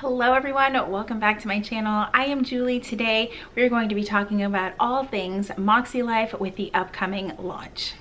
Hello everyone, welcome back to my channel. I am Julie. Today we're going to be talking about all things MakseLife with the upcoming launch.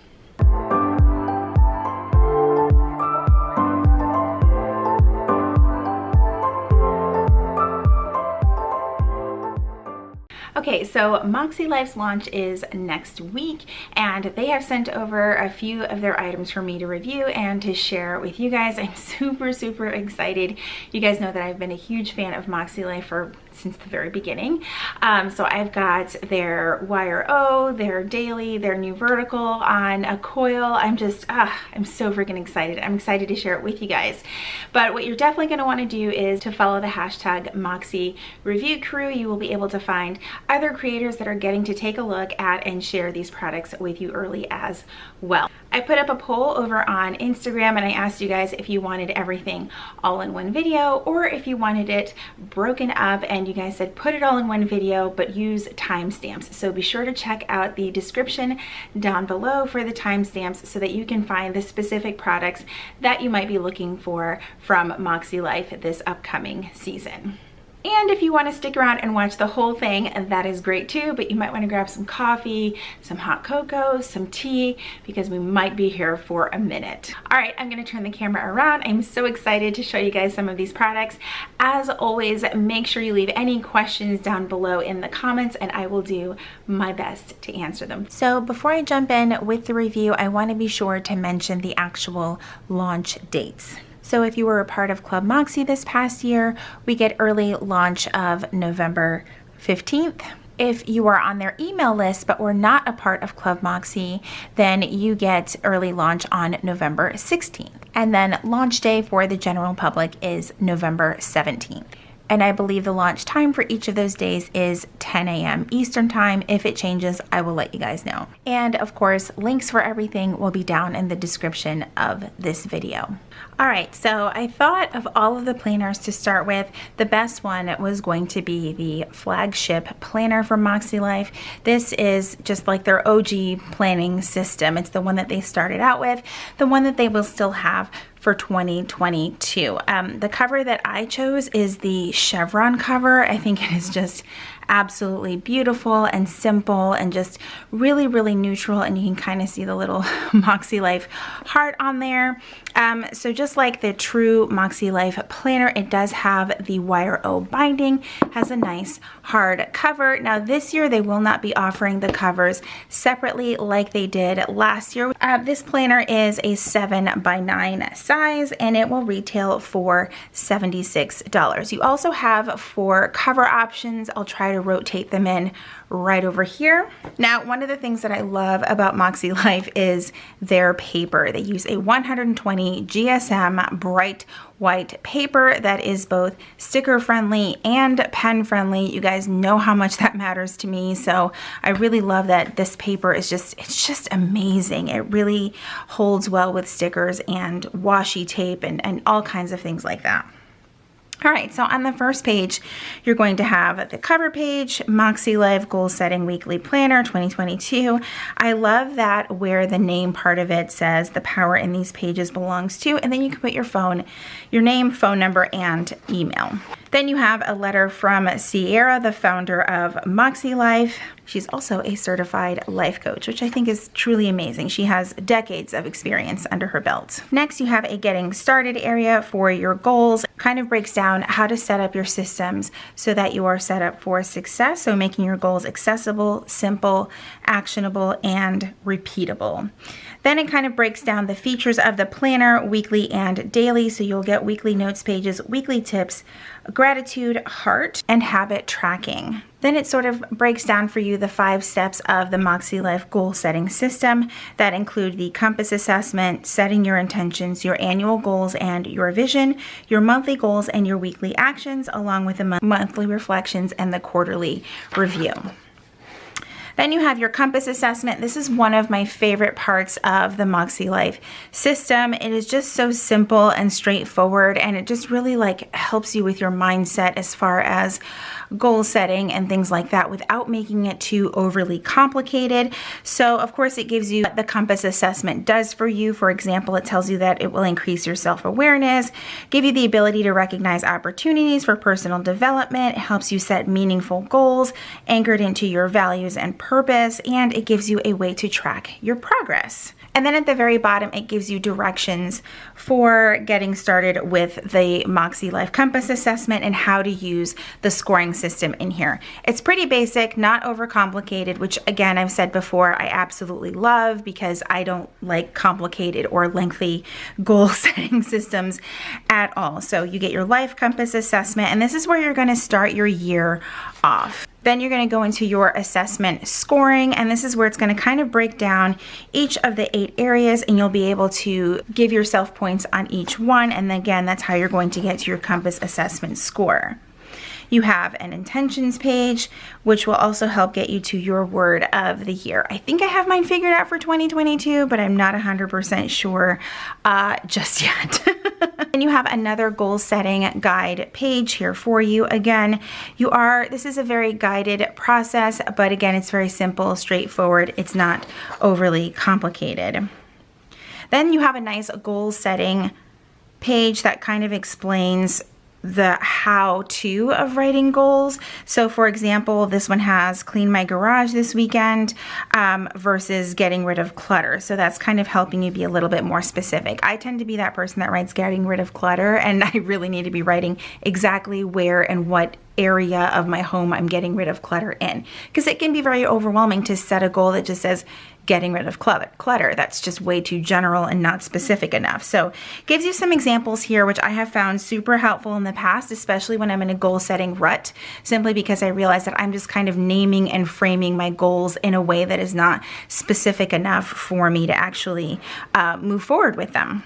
Okay, so MakseLife's launch is next week, and they have sent over a few of their items for me to review and to share with you guys. I'm super excited. You guys know that I've been a huge fan of MakseLife since the very beginning. So I've got their Wire O, their Daily, their new Vertical on a coil. I'm so freaking excited. I'm excited to share it with you guys. But what you're definitely going to want to do is to follow the hashtag #MaksieReviewCrew. You will be able to find other creators that are getting to take a look at and share these products with you early as well. I put up a poll over on Instagram and I asked you guys if you wanted everything all in one video or if you wanted it broken up, and you guys said put it all in one video but use timestamps. So be sure to check out the description down below for the timestamps so that you can find the specific products that you might be looking for from MakseLife this upcoming season. And if you want to stick around and watch the whole thing, that is great too, but you might want to grab some coffee, some hot cocoa, some tea, because we might be here for a minute. All right, I'm going to turn the camera around. I'm so excited to show you guys some of these products. As always, make sure you leave any questions down below in the comments and I will do my best to answer them. So before I jump in with the review, I want to be sure to mention the actual launch dates. So if you were a part of Club Maksie this past year, we get early launch of November 15th. If you are on their email list but were not a part of Club Maksie, then you get early launch on November 16th. And then launch day for the general public is November 17th. And I believe the launch time for each of those days is 10 a.m. Eastern time. If it changes, I will let you guys know. And of course, links for everything will be down in the description of this video. All right, so I thought of all of the planners to start with, the best one was going to be the Flagship planner from MakseLife. This is just like their OG planning system. It's the one that they started out with, the one that they will still have for 2022. The cover that I chose is the chevron cover. I think it is just absolutely beautiful and simple and just really neutral, and you can kind of see the little MakseLife heart on there. So just like the true MakseLife planner, it does have the Wire O binding, has a nice hard cover. Now this year they will not be offering the covers separately like they did last year. This planner is a 7x9 size and it will retail for $76. You also have 4 cover options. I'll try to rotate them in right over here. Now, one of the things that I love about MakseLife is their paper. They use a 120 GSM bright white paper that is both sticker friendly and pen friendly. You guys know how much that matters to me, so I really love that this paper is it's just amazing. It really holds well with stickers and washi tape and all kinds of things like that. All right, so on the first page, you're going to have the cover page, MakseLife Goal Setting Weekly Planner 2022. I love that where the name part of it says the power in these pages belongs to, and then you can put your phone, your name, phone number, and email. Then you have a letter from Sierra, the founder of MakseLife. She's also a certified life coach, which I think is truly amazing. She has decades of experience under her belt. Next, you have a getting started area for your goals. Kind of breaks down how to set up your systems so that you are set up for success. So making your goals accessible, simple, actionable, and repeatable. Then it kind of breaks down the features of the planner, weekly and daily. So you'll get weekly notes pages, weekly tips, gratitude, heart, and habit tracking. Then it sort of breaks down for you the 5 steps of the MakseLife goal setting system that include the compass assessment, setting your intentions, your annual goals and your vision, your monthly goals and your weekly actions, along with the monthly reflections and the quarterly review. Then you have your compass assessment. This is one of my favorite parts of the MakseLife system. It is just so simple and straightforward, and it just really like helps you with your mindset as far as goal setting and things like that without making it too overly complicated. So of course it gives you what the compass assessment does for you. For example, it tells you that it will increase your self-awareness, give you the ability to recognize opportunities for personal development. It helps you set meaningful goals anchored into your values and purpose, and it gives you a way to track your progress. And then at the very bottom, it gives you directions for getting started with the MakseLife Compass Assessment and how to use the scoring system in here. It's pretty basic, not overcomplicated, which again, I've said before, I absolutely love because I don't like complicated or lengthy goal setting systems at all. So you get your Life Compass Assessment, and this is where you're going to start your year off. Then you're going to go into your assessment scoring, and this is where it's going to kind of break down each of the 8 areas, and you'll be able to give yourself points on each one. And again, that's how you're going to get to your compass assessment score. You have an intentions page, which will also help get you to your word of the year. I think I have mine figured out for 2022, but I'm not 100% sure just yet. And you have another goal setting guide page here for you. Again, this is a very guided process, but again, it's very simple, straightforward. It's not overly complicated. Then you have a nice goal setting page that kind of explains the how-to of writing goals. So for example, this one has clean my garage this weekend versus getting rid of clutter. So that's kind of helping you be a little bit more specific. I tend to be that person that writes getting rid of clutter, and I really need to be writing exactly where and what area of my home I'm getting rid of clutter in, because it can be very overwhelming to set a goal that just says getting rid of clutter. That's just way too general and not specific enough. So gives you some examples here, which I have found super helpful in the past, especially when I'm in a goal setting rut, simply because I realize that I'm just kind of naming and framing my goals in a way that is not specific enough for me to actually move forward with them.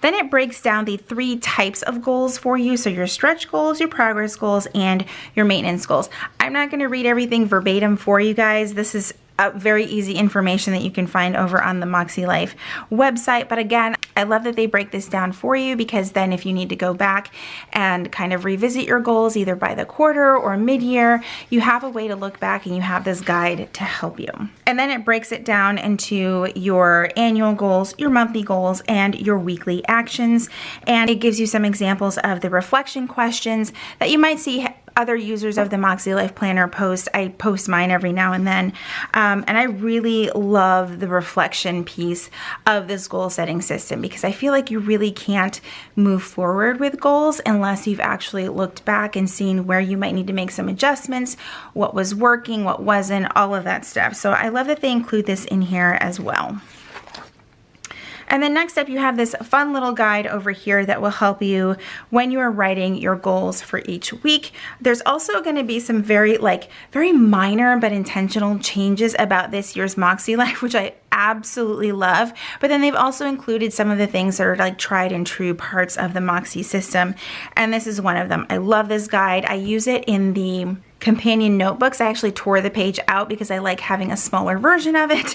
Then it breaks down the 3 types of goals for you. So your stretch goals, your progress goals, and your maintenance goals. I'm not going to read everything verbatim for you guys. This is very easy information that you can find over on the MakseLife website. But again, I love that they break this down for you, because then if you need to go back and kind of revisit your goals either by the quarter or mid-year, you have a way to look back and you have this guide to help you. And then it breaks it down into your annual goals, your monthly goals, and your weekly actions. And it gives you some examples of the reflection questions that you might see other users of the MakseLife Planner post. I post mine every now and then. And I really love the reflection piece of this goal setting system, because I feel like you really can't move forward with goals unless you've actually looked back and seen where you might need to make some adjustments, what was working, what wasn't, all of that stuff. So I love that they include this in here as well. And then next up, you have this fun little guide over here that will help you when you are writing your goals for each week. There's also going to be some very minor but intentional changes about this year's MakseLife, which I absolutely love. But then they've also included some of the things that are like tried and true parts of the Moxie system. And this is one of them. I love this guide. I use it in the companion notebooks. I actually tore the page out because I like having a smaller version of it.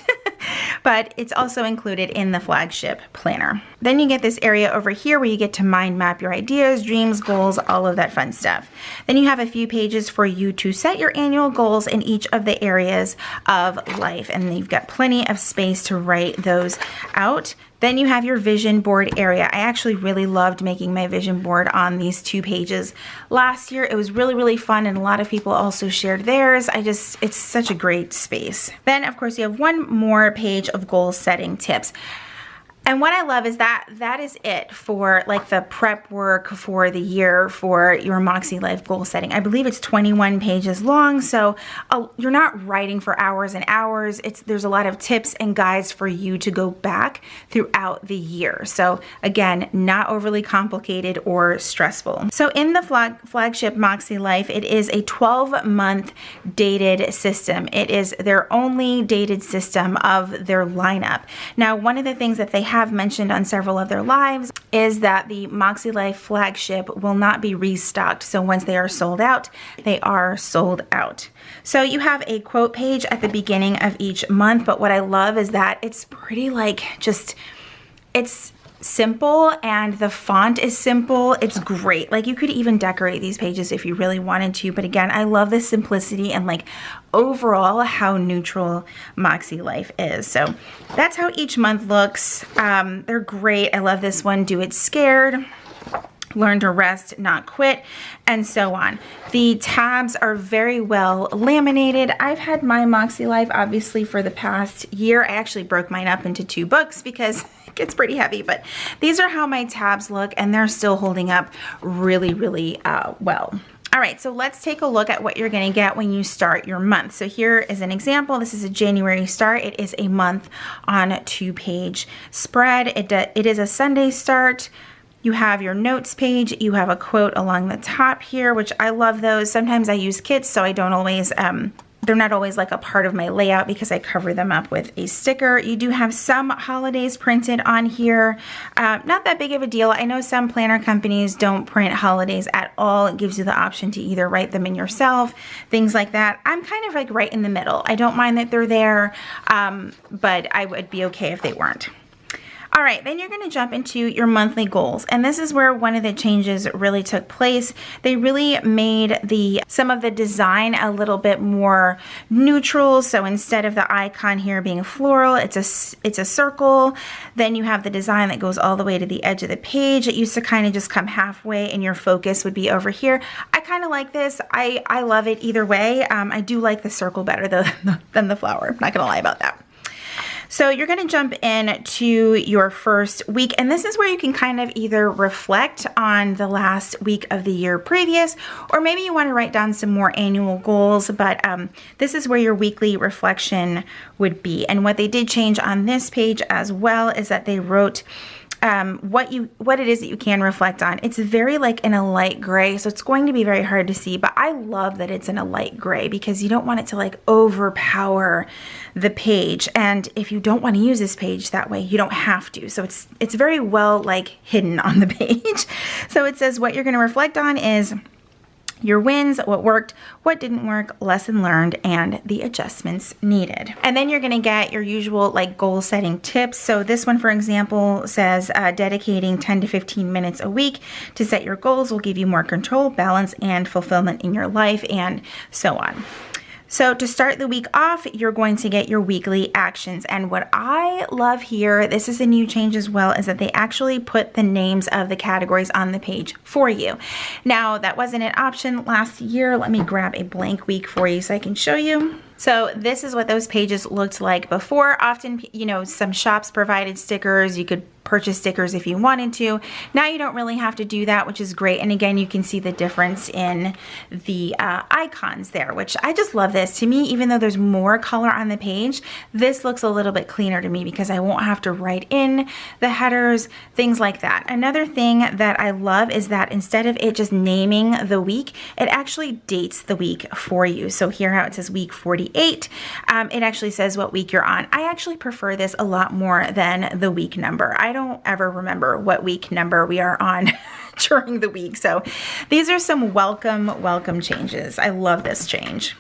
But it's also included in the Flagship planner. Then you get this area over here where you get to mind map your ideas, dreams, goals, all of that fun stuff. Then you have a few pages for you to set your annual goals in each of the areas of life, and you've got plenty of space to write those out. Then you have your vision board area. I actually really loved making my vision board on these 2 pages last year. It was really, really fun, and a lot of people also shared theirs. It's such a great space. Then, of course, you have one more page of goal setting tips. And what I love is that is it for like the prep work for the year for your MakseLife goal setting. I believe it's 21 pages long, so you're not writing for hours and hours. There's a lot of tips and guides for you to go back throughout the year. So again, not overly complicated or stressful. So in the Flagship MakseLife, it is a 12-month dated system. It is their only dated system of their lineup. Now, one of the things that they have mentioned on several of their lives is that the MakseLife Flagship will not be restocked. So once they are sold out, they are sold out. So you have a quote page at the beginning of each month, but what I love is that it's pretty it's simple and the font is simple. It's great. Like you could even decorate these pages if you really wanted to. But again, I love the simplicity and like overall how neutral MakseLife is. So that's how each month looks. They're great. I love this one. Do It Scared, Learn to Rest, Not Quit, and so on. The tabs are very well laminated. I've had my MakseLife obviously for the past year. I actually broke mine up into 2 books because it gets pretty heavy, but these are how my tabs look and they're still holding up really, really well. All right, so let's take a look at what you're gonna get when you start your month. So here is an example. This is a January start. It is a month on a 2-page spread. It is a Sunday start. You have your notes page, you have a quote along the top here, which I love those. Sometimes I use kits, so I don't always, they're not always like a part of my layout because I cover them up with a sticker. You do have some holidays printed on here. Not that big of a deal. I know some planner companies don't print holidays at all. It gives you the option to either write them in yourself, things like that. I'm kind of like right in the middle. I don't mind that they're there, but I would be okay if they weren't. All right, then you're gonna jump into your monthly goals. And this is where one of the changes really took place. They really made some of the design a little bit more neutral. So instead of the icon here being floral, it's a circle. Then you have the design that goes all the way to the edge of the page. It used to kind of just come halfway and your focus would be over here. I kind of like this. I love it either way. I do like the circle better than the flower. I'm not gonna lie about that. So you're going to jump in to your first week, and this is where you can kind of either reflect on the last week of the year previous, or maybe you want to write down some more annual goals, but this is where your weekly reflection would be. And what they did change on this page as well is that they wrote what it is that you can reflect on. It's very like in a light gray, so it's going to be very hard to see, but I love that it's in a light gray because you don't want it to like overpower the page. And if you don't want to use this page that way, you don't have to. So it's very well like hidden on the page. So it says what you're going to reflect on is your wins, what worked, what didn't work, lesson learned, and the adjustments needed. And then you're gonna get your usual like goal setting tips. So this one, for example, says dedicating 10 to 15 minutes a week to set your goals will give you more control, balance, and fulfillment in your life, and so on. So to start the week off, you're going to get your weekly actions. And what I love here, this is a new change as well, is that they actually put the names of the categories on the page for you. Now, that wasn't an option last year. Let me grab a blank week for you so I can show you. So this is what those pages looked like before. Often, you know, some shops provided stickers. You could purchase stickers if you wanted to. Now you don't really have to do that, which is great. And again, you can see the difference in the icons there, which I just love this. To me, even though there's more color on the page, this looks a little bit cleaner to me because I won't have to write in the headers, things like that. Another thing that I love is that instead of it just naming the week, it actually dates the week for you. So here how it says week 48, it actually says what week you're on. I actually prefer this a lot more than the week number. I don't ever remember what week number we are on during the week. So these are some welcome changes. I love this change.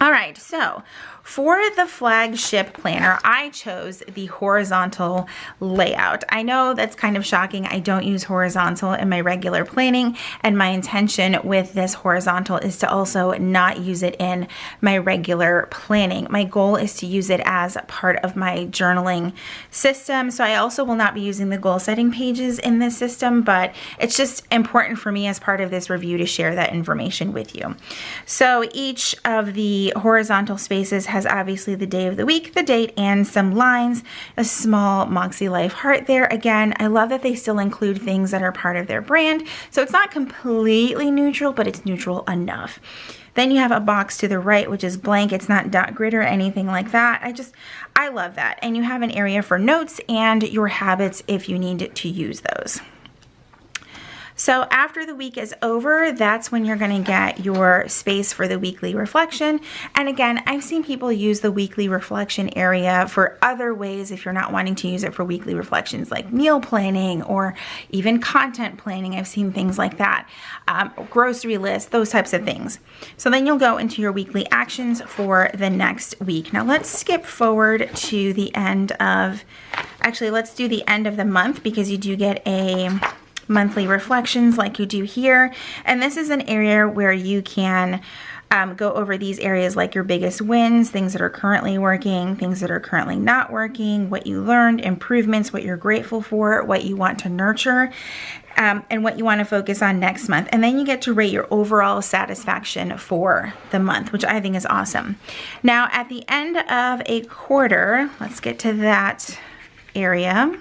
All right, so for the Flagship planner, I chose the horizontal layout. I know that's kind of shocking. I don't use horizontal in my regular planning, and my intention with this horizontal is to also not use it in my regular planning. My goal is to use it as part of my journaling system. So I also will not be using the goal setting pages in this system, but it's just important for me as part of this review to share that information with you. So each of the horizontal spaces has obviously the day of the week, the date, and some lines, a small MakseLife heart there. Again, I love that they still include things that are part of their brand. So it's not completely neutral, but it's neutral enough. Then you have a box to the right, which is blank. It's not dot grid or anything like that. I love that. And you have an area for notes and your habits if you need to use those. So after the week is over, that's when you're going to get your space for the weekly reflection. And again, I've seen people use the weekly reflection area for other ways if you're not wanting to use it for weekly reflections, like meal planning or even content planning. I've seen things like that, grocery lists, those types of things. So then you'll go into your weekly actions for the next week. Now let's skip forward to the end of, actually let's do the end of the month, because you do get a monthly reflections like you do here. And this is an area where you can go over these areas like your biggest wins, things that are currently working, things that are currently not working, what you learned, improvements, what you're grateful for, what you want to nurture, and what you want to focus on next month. And then you get to rate your overall satisfaction for the month, which I think is awesome. Now at the end of a quarter, let's get to that area.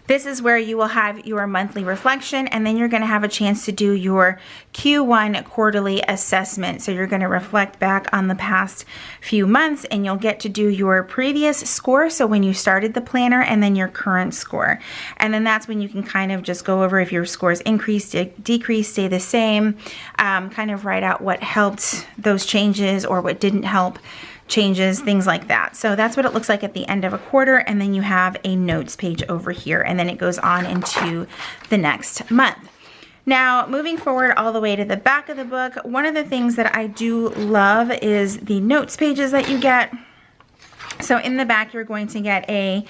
This is where you will have your monthly reflection, and then you're going to have a chance to do your Q1 quarterly assessment. So you're going to reflect back on the past few months, and you'll get to do your previous score, so when you started the planner, and then your current score. And then that's when you can kind of just go over if your scores increased, decreased, stay the same, kind of write out what helped those changes or what didn't help changes, things like that. So that's what it looks like at the end of a quarter, and then you have a notes page over here, and then it goes on into the next month. Now, moving forward all the way to the back of the book, one of the things that I do love is the notes pages that you get. So in the back, you're going to get a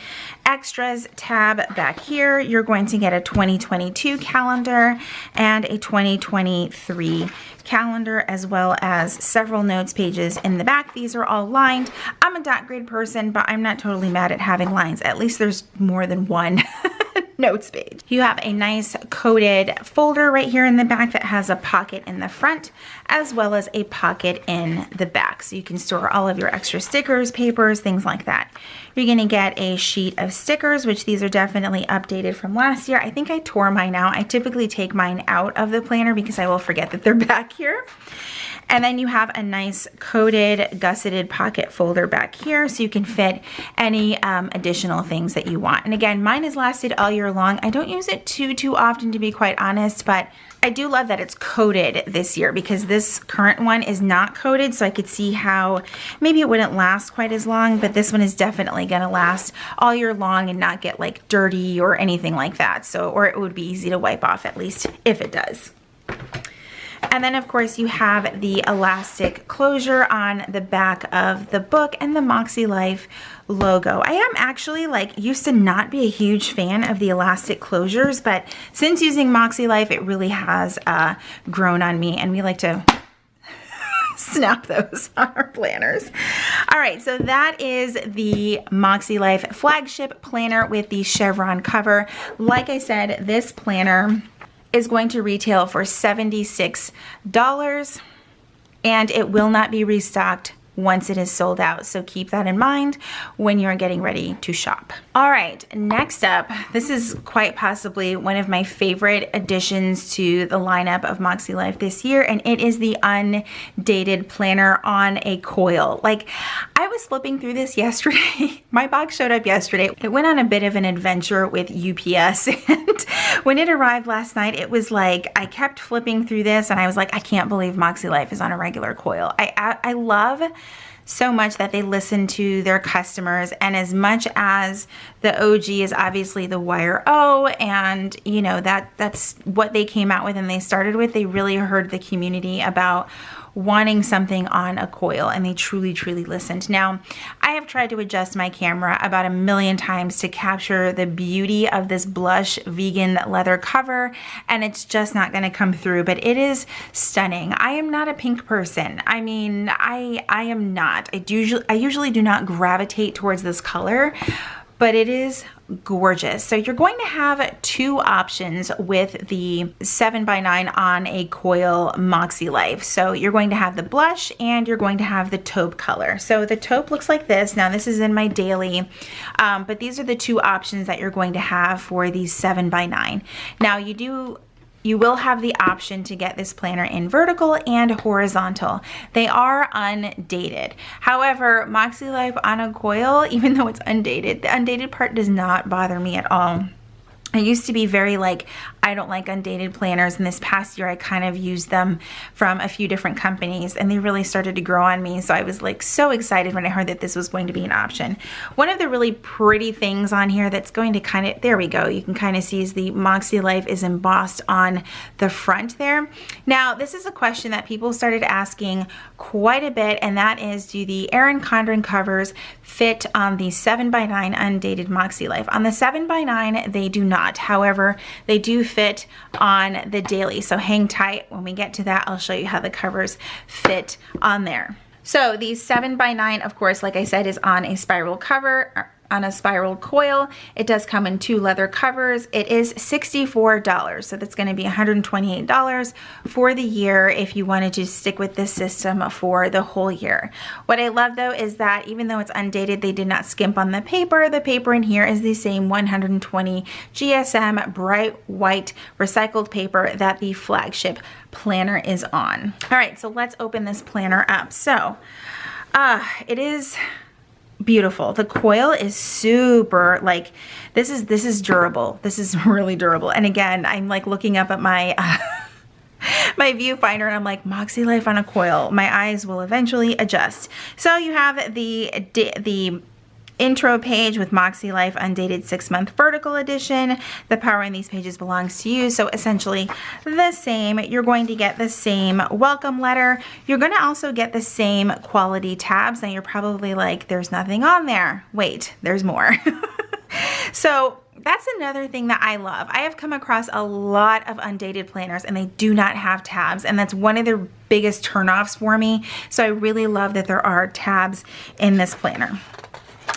extras tab back here. You're going to get a 2022 calendar and a 2023 calendar, as well as several notes pages in the back. These are all lined. I'm a dot grid person, but I'm not totally mad at having lines. At least there's more than one notes page. You have a nice coded folder right here in the back that has a pocket in the front, as well as a pocket in the back. So you can store all of your extra stickers, papers, things like that. You're gonna get a sheet of stickers, which these are definitely updated from last year. I think I tore mine out. I typically take mine out of the planner because I will forget that they're back here. And then you have a nice coded, gusseted pocket folder back here, so you can fit any additional things that you want. And again, mine has lasted all year long. I don't use it too often, to be quite honest, but I do love that it's coded this year, because this current one is not coded, so I could see how maybe it wouldn't last quite as long, but this one is definitely gonna last all year long and not get like dirty or anything like that. So, or it would be easy to wipe off, at least if it does. And then of course you have the elastic closure on the back of the book and the MakseLife logo. I am actually used to not be a huge fan of the elastic closures, but since using MakseLife, it really has grown on me, and we like to snap those on our planners. All right, so that is the MakseLife flagship planner with the chevron cover. Like I said, this planner is going to retail for $76, and it will not be restocked once it is sold out. So keep that in mind when you're getting ready to shop. All right, next up, this is quite possibly one of my favorite additions to the lineup of MakseLife this year, and it is the Undated planner on a coil. I was flipping through this yesterday. My box showed up yesterday. It went on a bit of an adventure with UPS, and when it arrived last night, it was like I kept flipping through this, and I was like, I can't believe MakseLife is on a regular coil. I love so much that they listen to their customers, and as much as the OG is obviously the Wire O, and you know that's what they came out with and they started with, they really heard the community about wanting something on a coil, and they truly listened. Now, I have tried to adjust my camera about 1,000,000 times to capture the beauty of this blush vegan leather cover, and it's just not going to come through, but it is stunning. I am not a pink person. I mean, I am not. I usually do not gravitate towards this color, but it is gorgeous. So you're going to have two options with the 7x9 on a coil MakseLife. So you're going to have the blush and you're going to have the taupe color. So the taupe looks like this. Now this is in my daily, but these are the two options that you're going to have for the 7x9. Now you will have the option to get this planner in vertical and horizontal. They are undated. However, MakseLife on a coil, even though it's undated, the undated part does not bother me at all. I used to be very I I don't like undated planners, and this past year I kind of used them from a few different companies, and they really started to grow on me. So I was like so excited when I heard that this was going to be an option. One of the really pretty things on here that's going to kind of, there we go, you can kind of see is the MakseLife is embossed on the front there. Now this is a question that people started asking quite a bit, and that is, do the Erin Condren covers fit on the 7x9 undated MakseLife? On the 7x9 they do not. However, they do fit on the daily, so hang tight. When we get to that, I'll show you how the covers fit on there. So the 7x9, of course, like I said, is on a spiral cover, on a spiral coil. It does come in 2 leather covers. It is $64, so that's going to be $128 for the year if you wanted to stick with this system for the whole year. What I love though is that even though it's undated, they did not skimp on the paper. The paper in here is the same 120 GSM bright white recycled paper that the Flagship planner is on. All right, so let's open this planner up. So it is beautiful. The coil is super, like, this is durable. This is really durable. And again, I'm like looking up at my my viewfinder and I'm like, MakseLife on a coil. My eyes will eventually adjust. So you have the intro page with MakseLife Undated 6-month Vertical Edition. The power in these pages belongs to you. So essentially the same. You're going to get the same welcome letter. You're going to also get the same quality tabs. Now you're probably like, there's nothing on there. Wait, there's more. So that's another thing that I love. I have come across a lot of undated planners and they do not have tabs, and that's one of their biggest turnoffs for me. So I really love that there are tabs in this planner.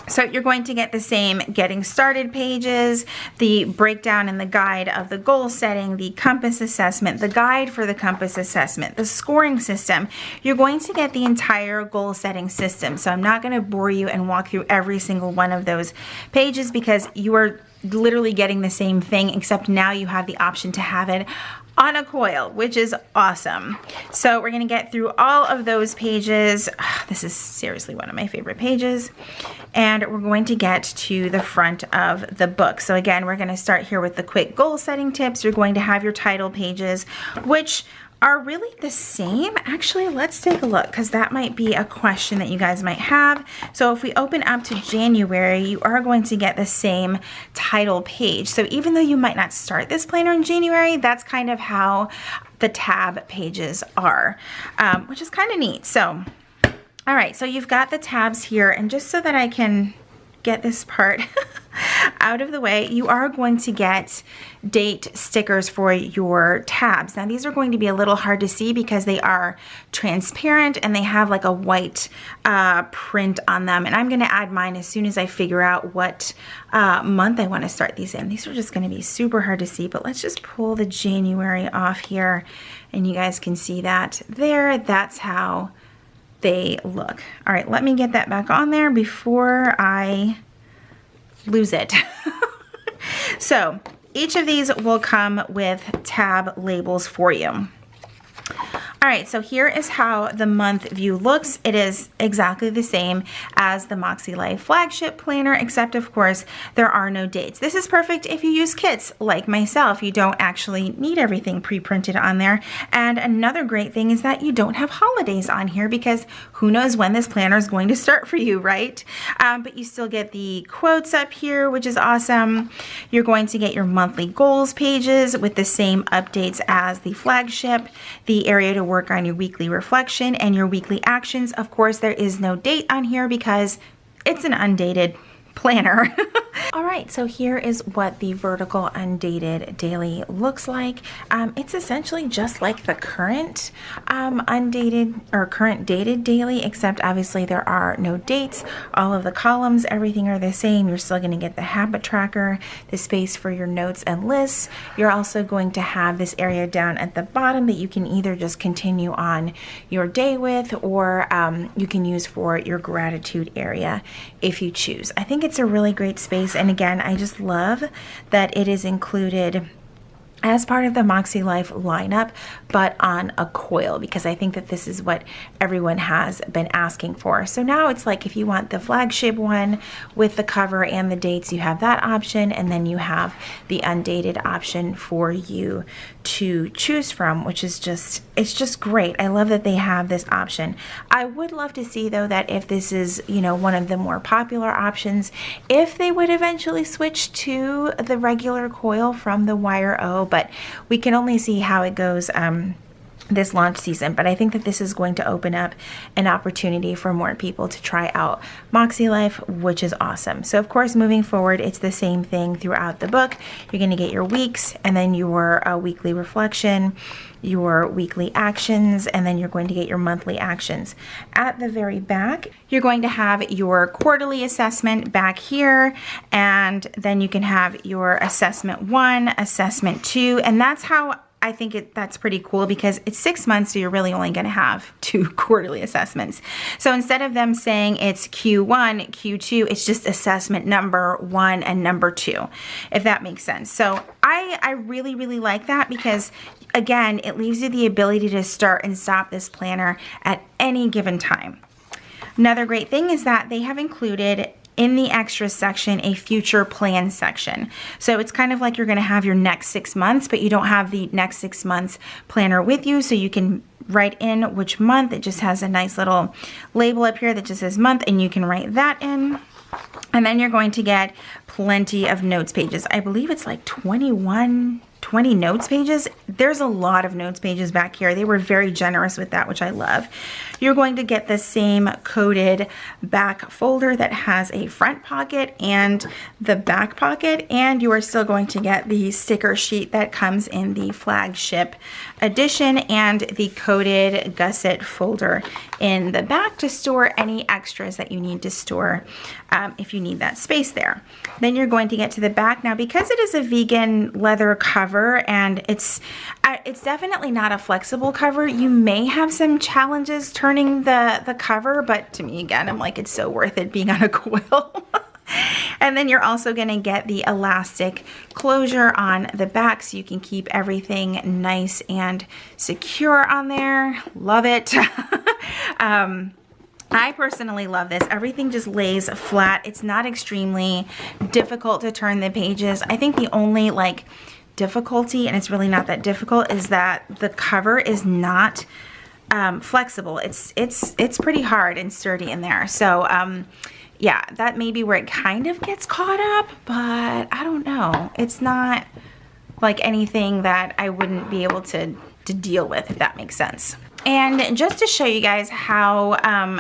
So you're going to get the same getting started pages, the breakdown and the guide of the goal setting, the compass assessment, the guide for the compass assessment, the scoring system. You're going to get the entire goal setting system. So I'm not going to bore you and walk through every single one of those pages because you are literally getting the same thing, except now you have the option to have it on a coil, which is awesome. So we're going to get through all of those pages. This is seriously one of my favorite pages. And we're going to get to the front of the book. So again, we're going to start here with the quick goal setting tips. You're going to have your title pages, which are really the same. Actually, let's take a look because that might be a question that you guys might have. So if we open up to January, you are going to get the same title page. So even though you might not start this planner in January, that's kind of how the tab pages are, which is kind of neat. So, all right, so you've got the tabs here, and just so that I can get this part out of the way, you are going to get date stickers for your tabs. Now these are going to be a little hard to see because they are transparent and they have like a white print on them, and I'm going to add mine as soon as I figure out what month I want to start these in. These are just going to be super hard to see, but let's just pull the January off here and you guys can see that there. That's how they look. All right, let me get that back on there before I lose it. So each of these will come with tab labels for you. All right, so here is how the month view looks. It is exactly the same as the MakseLife Flagship planner, except of course there are no dates. This is perfect if you use kits like myself. You don't actually need everything pre-printed on there. And another great thing is that you don't have holidays on here because who knows when this planner is going to start for you, right? But you still get the quotes up here, which is awesome. You're going to get your monthly goals pages with the same updates as the Flagship, the area to work on your weekly reflection and your weekly actions. Of course, there is no date on here because it's an undated planner. All right, so here is what the Vertical Undated Daily looks like. It's essentially just like the current undated or current dated daily, except obviously there are no dates. All of the columns, everything are the same. You're still going to get the habit tracker, the space for your notes and lists. You're also going to have this area down at the bottom that you can either just continue on your day with, or you can use for your gratitude area if you choose. I think it's a really great space, and again, I just love that it is included as part of the MakseLife lineup, but on a coil, because I think that this is what everyone has been asking for. So now it's like, if you want the flagship one with the cover and the dates, you have that option, and then you have the undated option for you to choose from, which is just, it's just great. I love that they have this option. I would love to see though that if this is, you know, one of the more popular options, if they would eventually switch to the regular coil from the Wire O, but we can only see how it goes this launch season. But I think that this is going to open up an opportunity for more people to try out MakseLife, which is awesome. So of course, moving forward, it's the same thing throughout the book. You're going to get your weeks, and then your weekly reflection, your weekly actions, and then you're going to get your monthly actions. At the very back, you're going to have your quarterly assessment back here, and then you can have your assessment 1, assessment 2, and that's how I think that's pretty cool, because it's 6 months, so you're really only going to have 2 quarterly assessments. So instead of them saying it's Q1, Q2, it's just assessment number 1 and number 2, if that makes sense. So I really, really like that, because again, it leaves you the ability to start and stop this planner at any given time. Another great thing is that they have included in the extras section a future plan section. So it's kind of like you're going to have your next 6 months, but you don't have the next 6 months planner with you, so you can write in which month. It just has a nice little label up here that just says month, and you can write that in. And then you're going to get plenty of notes pages. I believe it's like 20 notes pages. There's a lot of notes pages back here. They were very generous with that, which I love. You're going to get the same coded back folder that has a front pocket and the back pocket, and you are still going to get the sticker sheet that comes in the flagship edition, and the coded gusset folder in the back to store any extras that you need to store if you need that space there. Then you're going to get to the back. Now, because it is a vegan leather cover, and it's definitely not a flexible cover, you may have some challenges turning the cover, but to me, again, I'm like, it's so worth it being on a coil. And then you're also going to get the elastic closure on the back, so you can keep everything nice and secure on there. Love it. I personally love this. Everything just lays flat. It's not extremely difficult to turn the pages. I think the only like difficulty, and it's really not that difficult, is that the cover is not flexible. It's pretty hard and sturdy in there. So yeah, that may be where it kind of gets caught up, but I don't know. It's not like anything that I wouldn't be able to deal with, if that makes sense. And just to show you guys how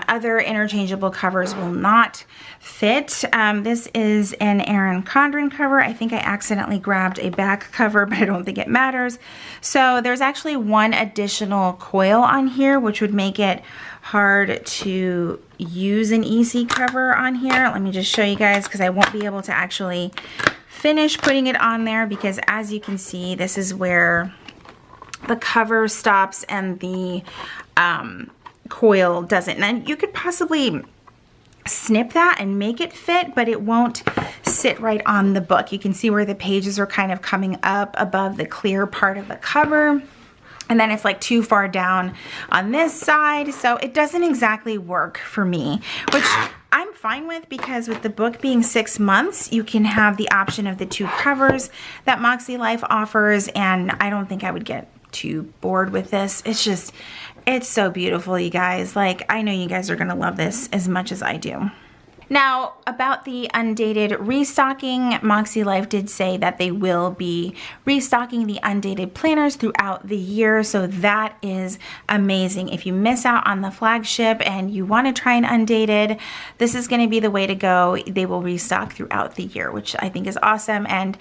other interchangeable covers will not fit, this is an Erin Condren cover. I think I accidentally grabbed a back cover, but I don't think it matters. So there's actually one additional coil on here, which would make it hard to use an EC cover on here. Let me just show you guys, because I won't be able to actually finish putting it on there, because as you can see, this is where the cover stops and the coil doesn't. And you could possibly snip that and make it fit, but it won't sit right on the book. You can see where the pages are kind of coming up above the clear part of the cover. And then it's like too far down on this side. So it doesn't exactly work for me, which I'm fine with, because with the book being 6 months, you can have the option of the 2 covers that MakseLife offers. And I don't think I would get too bored with this. It's just, it's so beautiful, you guys. Like, I know you guys are gonna love this as much as I do. Now, about the undated restocking, MakseLife did say that they will be restocking the undated planners throughout the year, so that is amazing. If you miss out on the flagship and you want to try an undated, this is going to be the way to go. They will restock throughout the year, which I think is awesome, and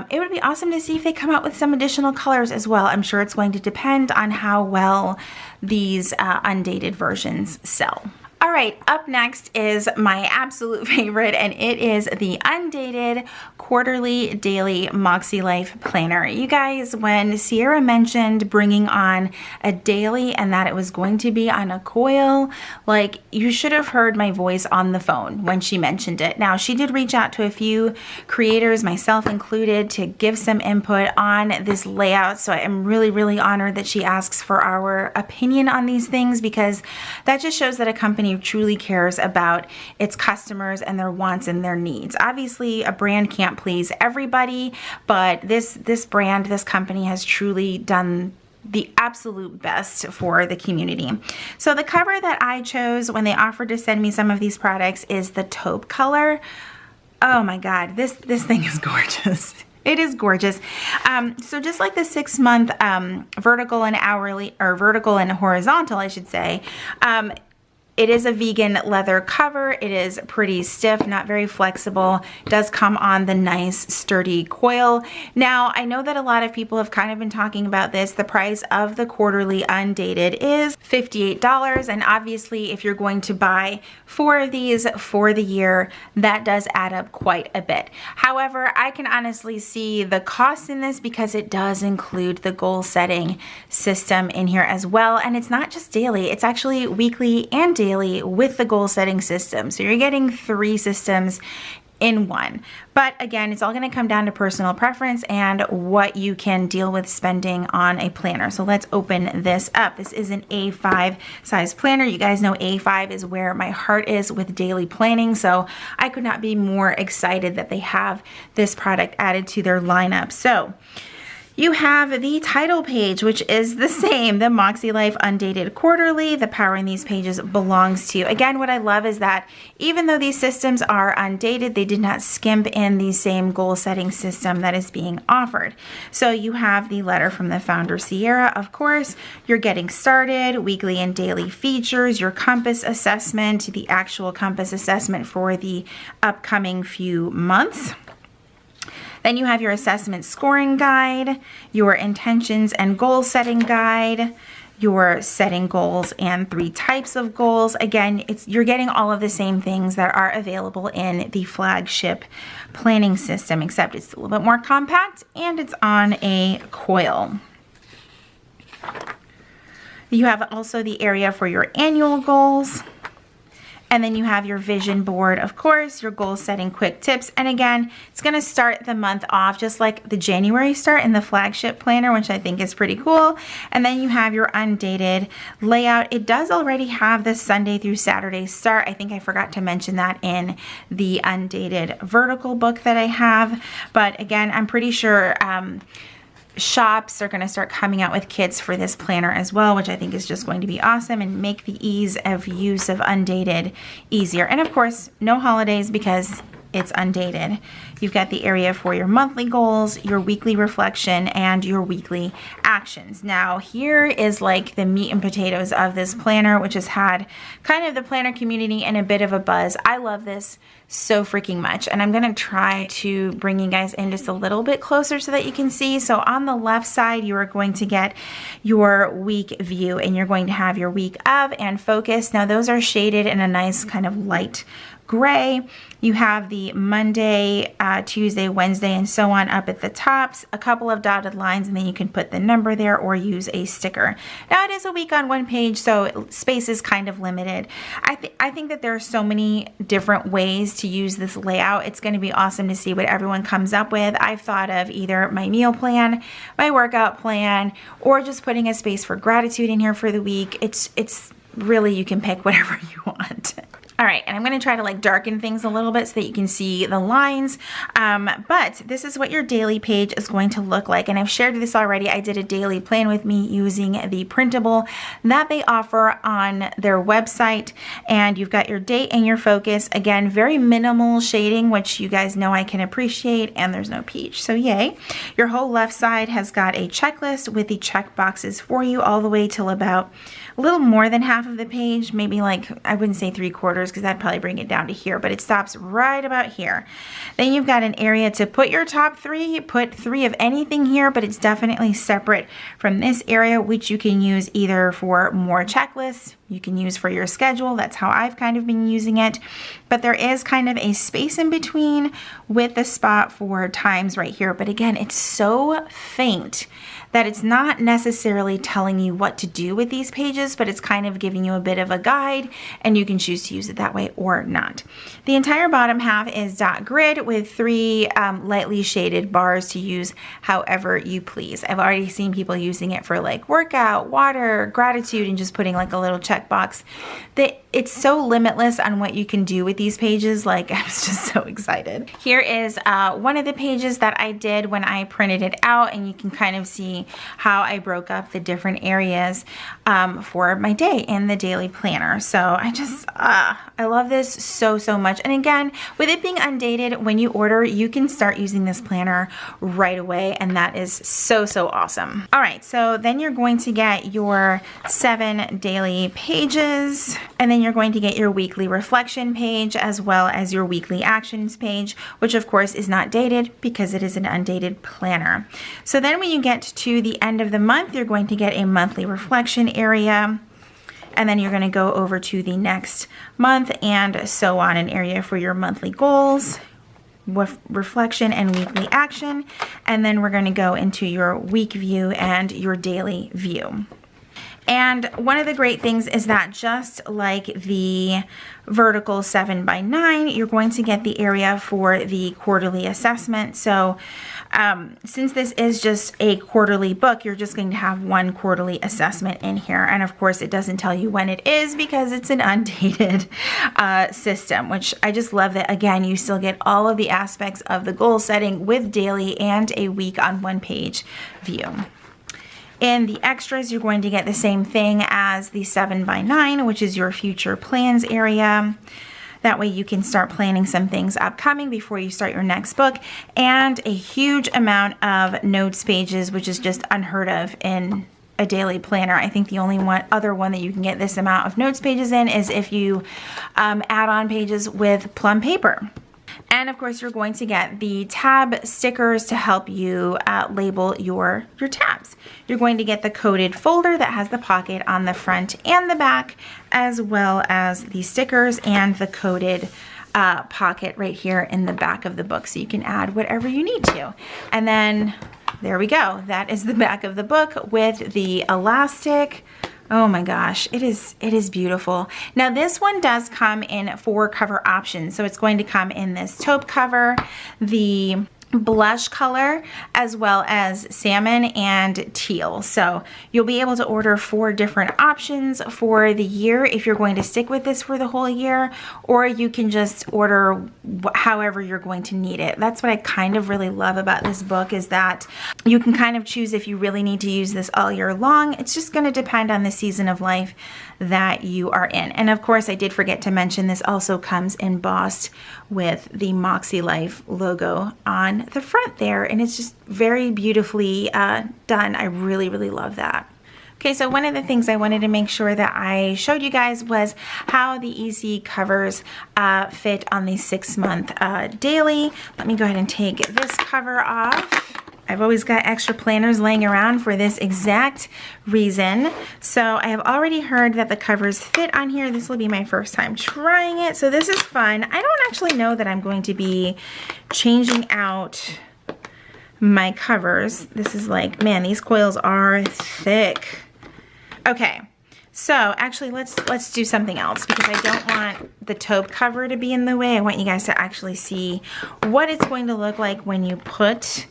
it would be awesome to see if they come out with some additional colors as well. I'm sure it's going to depend on how well these undated versions sell. All right, up next is my absolute favorite, and it is the Undated Quarterly Daily MakseLife Planner. You guys, when Sierra mentioned bringing on a daily and that it was going to be on a coil, like, you should have heard my voice on the phone when she mentioned it. Now, she did reach out to a few creators, myself included, to give some input on this layout, so I'm really, really honored that she asks for our opinion on these things, because that just shows that a company truly cares about its customers and their wants and their needs. Obviously, a brand can't please everybody, but this brand, this company has truly done the absolute best for the community. So the cover that I chose when they offered to send me some of these products is the taupe color. Oh my God, this thing is gorgeous. It is gorgeous. So just like the 6-month vertical and hourly, or vertical and horizontal, I should say, it is a vegan leather cover. It is pretty stiff, not very flexible. It does come on the nice sturdy coil. Now, I know that a lot of people have kind of been talking about this. The price of the quarterly Undated is $58, and obviously if you're going to buy 4 of these for the year, that does add up quite a bit. However, I can honestly see the cost in this because it does include the goal setting system in here as well, and it's not just daily, it's actually weekly and daily with the goal setting system. So you're getting 3 systems in one. But again, it's all going to come down to personal preference and what you can deal with spending on a planner. So let's open this up. This is an A5 size planner. You guys know A5 is where my heart is with daily planning. So I could not be more excited that they have this product added to their lineup. So you have the title page, which is the same, the MakseLife Undated Quarterly. The power in these pages belongs to you. Again, what I love is that even though these systems are undated, they did not skimp in the same goal setting system that is being offered. So you have the letter from the founder, Sierra, of course, your getting started, weekly and daily features, your compass assessment, the actual compass assessment for the upcoming few months. Then you have your assessment scoring guide, your intentions and goal setting guide, your setting goals and 3 types of goals. Again, you're getting all of the same things that are available in the Flagship planning system, except it's a little bit more compact and it's on a coil. You have also the area for your annual goals. And then you have your vision board, of course, your goal setting quick tips. And again, it's going to start the month off just like the January start in the Flagship planner, which I think is pretty cool. And then you have your Undated layout. It does already have the Sunday through Saturday start. I think I forgot to mention that in the Undated Vertical book that I have. But again, I'm pretty sure shops are going to start coming out with kits for this planner as well, which I think is just going to be awesome and make the ease of use of Undated easier. And of course, no holidays because it's Undated. You've got the area for your monthly goals, your weekly reflection, and your weekly actions. Now, here is like the meat and potatoes of this planner, which has had kind of the planner community in a bit of a buzz. I love this so freaking much, and I'm going to try to bring you guys in just a little bit closer so that you can see. So on the left side, you are going to get your week view, and you're going to have your week of and focus. Now, those are shaded in a nice kind of light gray. You have the Monday, Tuesday, Wednesday, and so on up at the tops, a couple of dotted lines, and then you can put the number there or use a sticker. Now, it is a week on one page, so space is kind of limited. I think that there are so many different ways to use this layout. It's going to be awesome to see what everyone comes up with. I've thought of either my meal plan, my workout plan, or just putting a space for gratitude in here for the week. It's really, you can pick whatever you want. All right, and I'm going to try to like darken things a little bit so that you can see the lines, but this is what your daily page is going to look like, and I've shared this already. I did a daily plan with me using the printable that they offer on their website, and you've got your date and your focus. Again, very minimal shading, which you guys know I can appreciate, and there's no peach, so yay. Your whole left side has got a checklist with the check boxes for you all the way till about a little more than half of the page, maybe like, I wouldn't say 3/4 because that'd probably bring it down to here, but it stops right about here. Then you've got an area to put your top 3, put 3 of anything here, but it's definitely separate from this area, which you can use either for more checklists. you can use for your schedule. That's how I've kind of been using it. But there is kind of a space in between with the spot for times right here. But again, it's so faint that it's not necessarily telling you what to do with these pages, but it's kind of giving you a bit of a guide, and you can choose to use it that way or not. The entire bottom half is dot grid with 3 lightly shaded bars to use however you please. I've already seen people using it for like workout, water, gratitude, and just putting like a little checkbox. It's so limitless on what you can do with these pages. Like, I was just so excited. Here is one of the pages that I did when I printed it out, and you can kind of see how I broke up the different areas for my day in the daily planner. So I love this so much. And again, with it being undated, when you order, you can start using this planner right away, and that is so awesome. All right, so then you're going to get your 7 daily pages, and then you're going to get your weekly reflection page as well as your weekly actions page, which of course is not dated because it is an undated planner. So then when you get to the end of the month, you're going to get a monthly reflection area, and then you're going to go over to the next month and so on, an area for your monthly goals, reflection and weekly action, and then we're going to go into your week view and your daily view. And one of the great things is that just like the vertical 7x9, you're going to get the area for the quarterly assessment. So since this is just a quarterly book, you're just going to have one quarterly assessment in here. And of course, it doesn't tell you when it is because it's an undated system, which I just love that, again, you still get all of the aspects of the goal setting with daily and a week on one page view. In the extras, you're going to get the same thing as the 7x9, which is your future plans area. That way you can start planning some things upcoming before you start your next book, and a huge amount of notes pages, which is just unheard of in a daily planner. I think the only other one that you can get this amount of notes pages in is if you add on pages with plum paper. And of course, you're going to get the tab stickers to help you label your tabs. You're going to get the coded folder that has the pocket on the front and the back, as well as the stickers and the coded pocket right here in the back of the book, so you can add whatever you need to. And then there we go. That is the back of the book with the elastic. Oh my gosh, it is beautiful. Now this one does come in 4 cover options. So it's going to come in this taupe cover, the blush color, as well as salmon and teal. So you'll be able to order 4 different options for the year if you're going to stick with this for the whole year, or you can just order however you're going to need it. That's what I kind of really love about this book, is that you can kind of choose if you really need to use this all year long. It's just going to depend on the season of life that you are in. And of course, I did forget to mention this also comes embossed with the MakseLife logo on the front there, and it's just very beautifully done. I really love that. Okay, so one of the things I wanted to make sure that I showed you guys was how the EC covers fit on the 6-month daily. Let me go ahead and take this cover off. I've always got extra planners laying around for this exact reason. So I have already heard that the covers fit on here. This will be my first time trying it, so this is fun. I don't actually know that I'm going to be changing out my covers. This is like, man, these coils are thick. Okay, so actually let's do something else, because I don't want the taupe cover to be in the way. I want you guys to actually see what it's going to look like when you put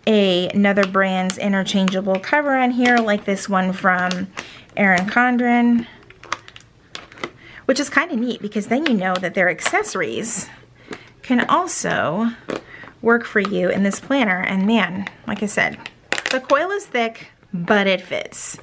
another brand's interchangeable cover on here, like this one from Erin Condren, which is kind of neat, because then you know that their accessories can also work for you in this planner. And man, like I said, the coil is thick, but it fits.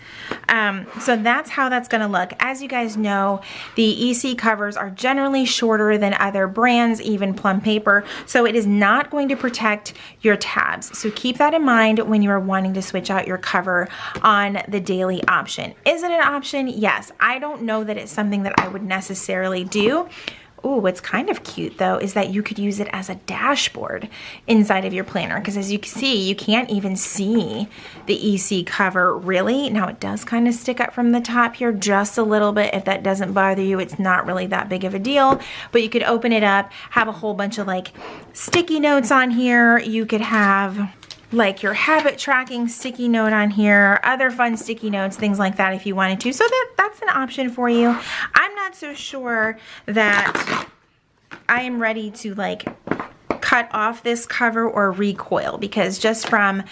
So that's how that's gonna look. As you guys know, the EC covers are generally shorter than other brands, even plum paper, so it is not going to protect your tabs. So keep that in mind when you are wanting to switch out your cover on the daily option. Is it an option? Yes. I don't know that it's something that I would necessarily do. Oh, what's kind of cute though is that you could use it as a dashboard inside of your planner, because as you can see, you can't even see the EC cover really. Now it does kind of stick up from the top here just a little bit. If that doesn't bother you, it's not really that big of a deal, but you could open it up, have a whole bunch of like sticky notes on here. You could have like your habit tracking sticky note on here, other fun sticky notes, things like that if you wanted to. So that's an option for you. I'm not so sure that I am ready to like cut off this cover or recoil, because just from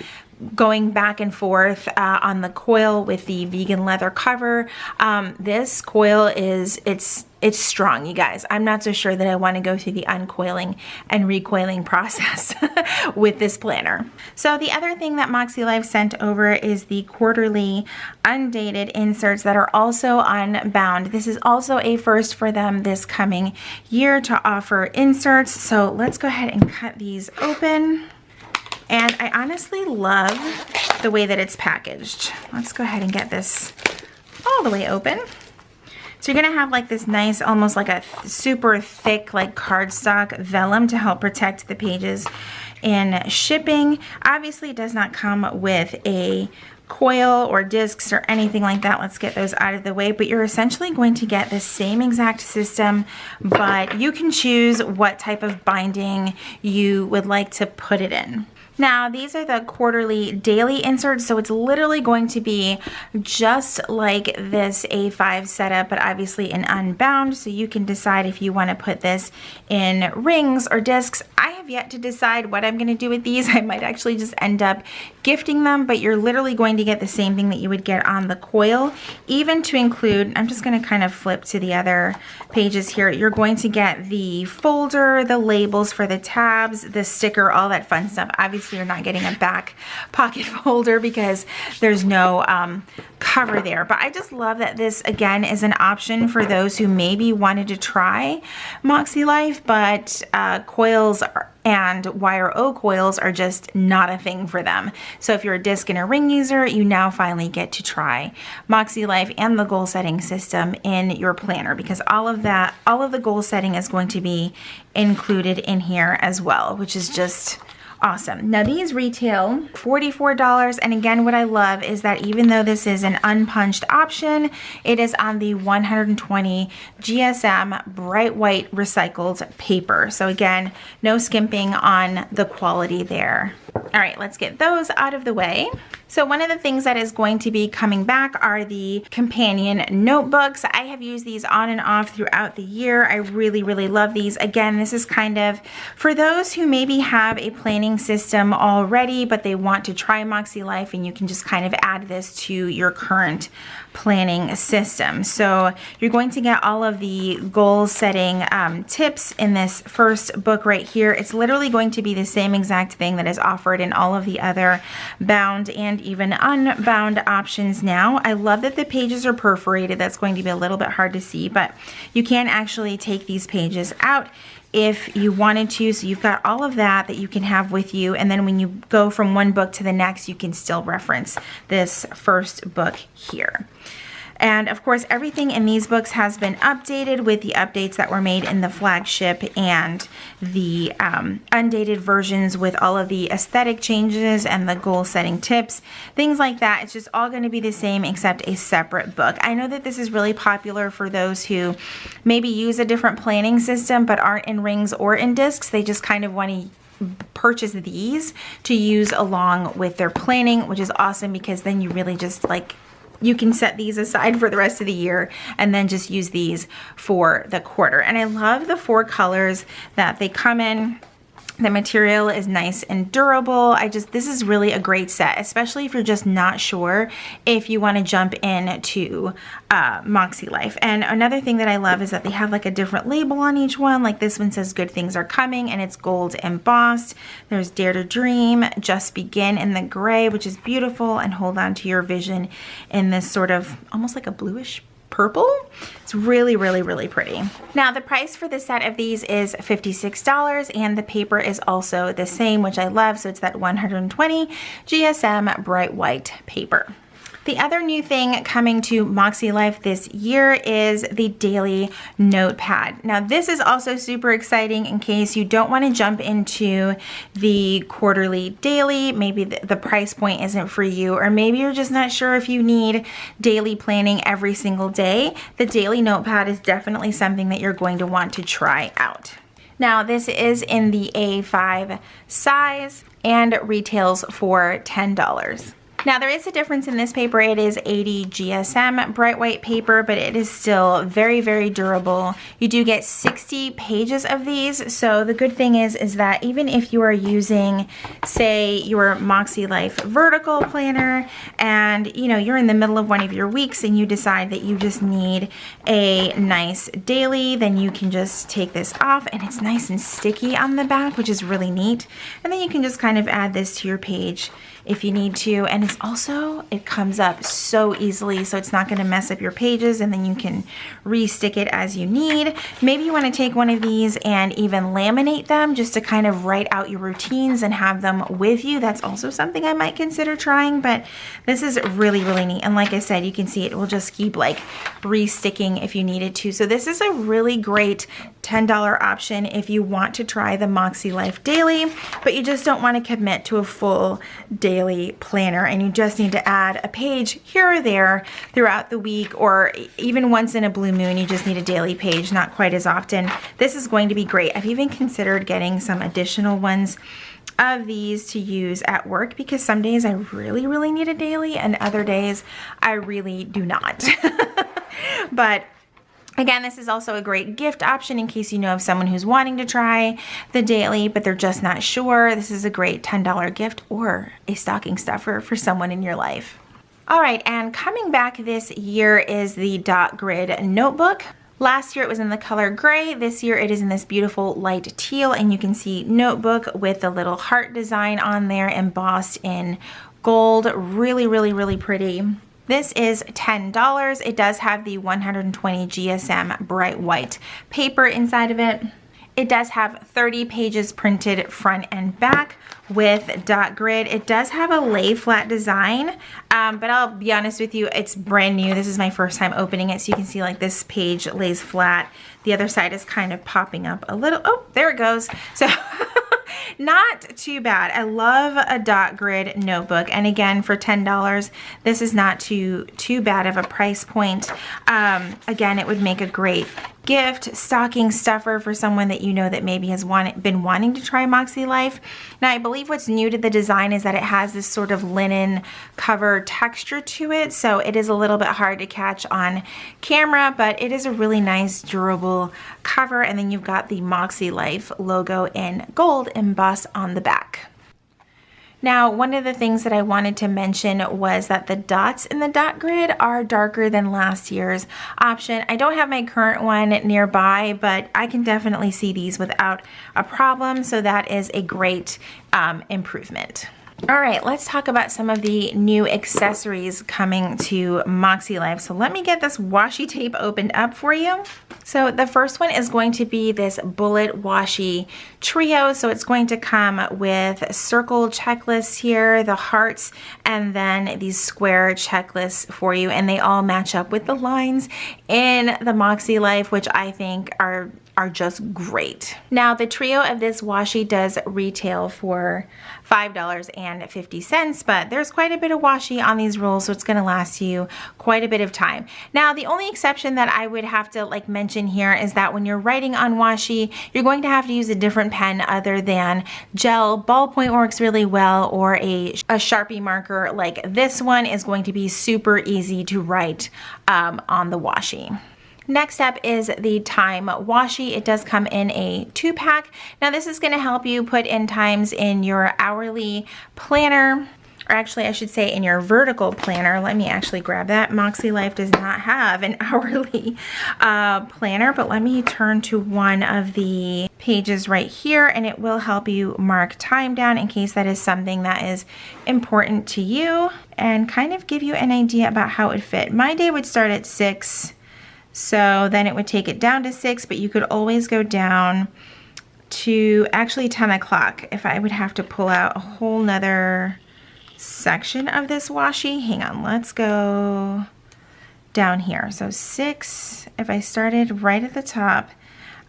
going back and forth on the coil with the vegan leather cover, this coil is, it's strong, you guys. I'm not so sure that I want to go through the uncoiling and recoiling process with this planner. So the other thing that MakseLife sent over is the quarterly undated inserts that are also unbound. This is also a first for them this coming year to offer inserts. So let's go ahead and cut these open. And I honestly love the way that it's packaged. Let's go ahead and get this all the way open. So you're gonna have like this nice, almost like a super thick like cardstock vellum to help protect the pages in shipping. Obviously it does not come with a coil or discs or anything like that. Let's get those out of the way, but you're essentially going to get the same exact system, but you can choose what type of binding you would like to put it in. Now, these are the quarterly daily inserts, so it's literally going to be just like this A5 setup, but obviously in unbound, so you can decide if you want to put this in rings or discs. I have yet to decide what I'm going to do with these. I might actually just end up gifting them, but you're literally going to get the same thing that you would get on the coil, even to include, I'm just going to kind of flip to the other pages here, you're going to get the folder, the labels for the tabs, the sticker, all that fun stuff. Obviously, you're not getting a back pocket folder because there's no cover there, but I just love that this again is an option for those who maybe wanted to try MakseLife, but coils and wire O coils are just not a thing for them. So if you're a disc and a ring user, you now finally get to try MakseLife and the goal setting system in your planner, because all of the goal setting is going to be included in here as well, which is just awesome. Now these retail $44, and again, what I love is that even though this is an unpunched option, it is on the 120 GSM bright white recycled paper. So again, no skimping on the quality there. All right, let's get those out of the way. So one of the things that is going to be coming back are the companion notebooks. I have used these on and off throughout the year. I really, really love these. Again, this is kind of for those who maybe have a planning system already, but they want to try MakseLife, and you can just kind of add this to your current planning system. So you're going to get all of the goal setting tips in this first book right here. It's literally going to be the same exact thing that is offered in all of the other bound and even unbound options now. I love that the pages are perforated. That's going to be a little bit hard to see, but you can actually take these pages out if you wanted to. So you've got all of that you can have with you, and then when you go from one book to the next, you can still reference this first book here. And of course, everything in these books has been updated with the updates that were made in the flagship and the undated versions, with all of the aesthetic changes and the goal setting tips, things like that. It's just all going to be the same except a separate book. I know that this is really popular for those who maybe use a different planning system but aren't in rings or in discs. They just kind of want to purchase these to use along with their planning, which is awesome, because then you really just like, you can set these aside for the rest of the year and then just use these for the quarter. And I love the 4 colors that they come in. The material is nice and durable. This is really a great set, especially if you're just not sure if you want to jump into MakseLife. And another thing that I love is that they have like a different label on each one. Like this one says good things are coming, and it's gold embossed. There's Dare to Dream, Just Begin in the gray, which is beautiful, and Hold On to Your Vision in this sort of almost like a bluish purple. It's really, really, really pretty. Now the price for the set of these is $56, and the paper is also the same, which I love. So it's that 120 GSM bright white paper. The other new thing coming to MakseLife this year is the daily notepad. Now this is also super exciting in case you don't want to jump into the quarterly daily. Maybe the price point isn't for you, or maybe you're just not sure if you need daily planning every single day. The daily notepad is definitely something that you're going to want to try out. Now this is in the A5 size and retails for $10. Now there is a difference in this paper. It is 80 GSM bright white paper, but it is still very, very durable. You do get 60 pages of these. So the good thing is that even if you are using, say, your MakseLife Vertical planner and you're in the middle of one of your weeks and you decide that you just need a nice daily, then you can just take this off and it's nice and sticky on the back, which is really neat. And then you can just kind of add this to your page if you need to. And it comes up so easily, so it's not going to mess up your pages, and then you can re-stick it as you need. Maybe you want to take one of these and even laminate them just to kind of write out your routines and have them with you. That's also something I might consider trying, but this is really, really neat. And like I said, you can see it will just keep like re-sticking if you needed to. So this is a really great $10 option if you want to try the MakseLife Daily, but you just don't want to commit to a full daily planner and you just need to add a page here or there throughout the week, or even once in a blue moon you just need a daily page, not quite as often. This is going to be great. I've even considered getting some additional ones of these to use at work because some days I really, really need a daily and other days I really do not. But again, this is also a great gift option in case you know of someone who's wanting to try the daily, but they're just not sure. This is a great $10 gift or a stocking stuffer for someone in your life. All right, and coming back this year is the dot grid notebook. Last year it was in the color gray. This year it is in this beautiful light teal, and you can see notebook with the little heart design on there embossed in gold. Really, really, really pretty. This is $10. It does have the 120 GSM bright white paper inside of it. It does have 30 pages printed front and back with dot grid. It does have a lay flat design, but I'll be honest with you, it's brand new. This is my first time opening it, so you can see like this page lays flat. The other side is kind of popping up a little. Oh, there it goes. So not too bad. I love a dot grid notebook, and again, for $10, this is not too bad of a price point. Again, it would make a great gift, stocking stuffer for someone that you know that maybe has been wanting to try MakseLife. Now, I believe what's new to the design is that it has this sort of linen cover texture to it, so it is a little bit hard to catch on camera, but it is a really nice, durable cover, and then you've got the MakseLife logo in gold embossed on the back. Now, one of the things that I wanted to mention was that the dots in the dot grid are darker than last year's option. I don't have my current one nearby, but I can definitely see these without a problem, so that is a great improvement. All right, let's talk about some of the new accessories coming to MakseLife. So let me get this washi tape opened up for you. So the first one is going to be this bullet washi trio. So it's going to come with circle checklists here, the hearts, and then these square checklists for you. And they all match up with the lines in the MakseLife, which I think are just great. Now, the trio of this washi does retail for $5.50, but there's quite a bit of washi on these rolls, so it's gonna last you quite a bit of time. Now, the only exception that I would have to mention here is that when you're writing on washi, you're going to have to use a different pen other than gel. Ballpoint works really well, or a Sharpie marker like this one is going to be super easy to write on the washi. Next up is the time washi. It does come in a 2-pack. Now this is going to help you put in times in your hourly planner, or actually I should say in your vertical planner. Let me actually grab that. MakseLife does not have an hourly planner, but let me turn to one of the pages right here, and it will help you mark time down in case that is something that is important to you, and kind of give you an idea about how it would fit. My day would start at 6. So then it would take it down to 6, but you could always go down to actually 10 o'clock if I would have to pull out a whole nother section of this washi. Hang on, let's go down here. So 6, if I started right at the top,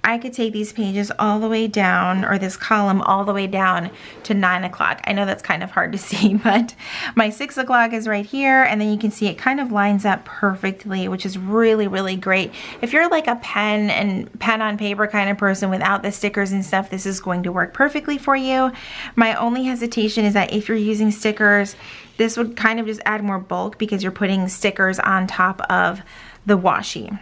I could take these pages all the way down, or this column all the way down to 9 o'clock. I know that's kind of hard to see, but my 6 o'clock is right here, and then you can see it kind of lines up perfectly, which is really, really great. If you're like a pen on paper kind of person without the stickers and stuff, this is going to work perfectly for you. My only hesitation is that if you're using stickers, this would kind of just add more bulk because you're putting stickers on top of the washi.